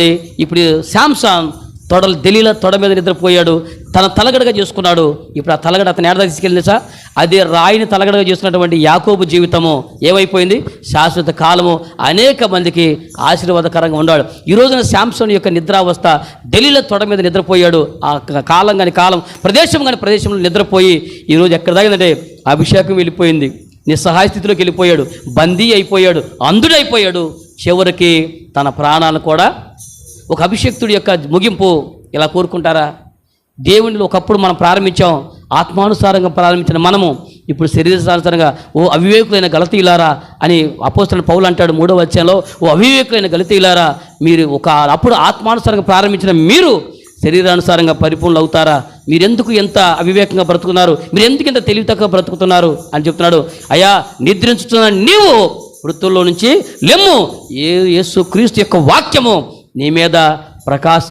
ఇప్పుడు శాంసన్ దెలీలా తొడ మీద నిద్రపోయాడు, తన తలగడగా చేసుకున్నాడు. ఇప్పుడు ఆ తలగడ అతను ఏడాది తీసుకెళ్ళింది సార్. అదే రాయిని తలగడగా చేసుకున్నటువంటి యాకోబు జీవితము ఏమైపోయింది? శాశ్వత కాలము అనేక మందికి ఆశీర్వాదకరంగా ఉన్నాడు. ఈ రోజున శాంసన్ యొక్క నిద్రావస్థ, దెలీలా తొడ మీద నిద్రపోయాడు. ఆ కాలం కానీ కాలం, ప్రదేశం కానీ ప్రదేశంలో నిద్రపోయి ఈరోజు ఎక్కడ దాగిందంటే అభిషేకం వెళ్ళిపోయింది, నిస్సహాయ స్థితిలోకి వెళ్ళిపోయాడు, బందీ అయిపోయాడు, అంధుడైపోయాడు. చివరికి తన ప్రాణాలను కూడా. ఒక అభిషేక్తుడి యొక్క ముగింపు ఇలా కోరుకుంటారా? దేవునిలో ఒకప్పుడు మనం ప్రారంభించాం, ఆత్మానుసారంగా ప్రారంభించిన మనము ఇప్పుడు శరీరానుసారంగా ఓ అవివేకులైన గలతీయులారా అని అపోస్తలుడు పౌలు అంటాడు 3వ అధ్యాయంలో, ఓ అవివేకులైన గలతీయులారా, మీరు అప్పుడు ఆత్మానుసారంగా ప్రారంభించిన మీరు శరీరానుసారంగా పరిపూర్ణులు అవుతారా? మీరెందుకు ఎంత అవివేకంగా బ్రతుకున్నారు? మీరు ఎందుకు ఇంత తెలివి తక్కువ బ్రతుకుతున్నారు అని చెప్తున్నాడు. అయ్యా, నిద్రించుతున్న నీవు వృత్తుల్లో నుంచి లెమ్ము, యేసు క్రీస్తు యొక్క వాక్యము నీ మీద ప్రకాశ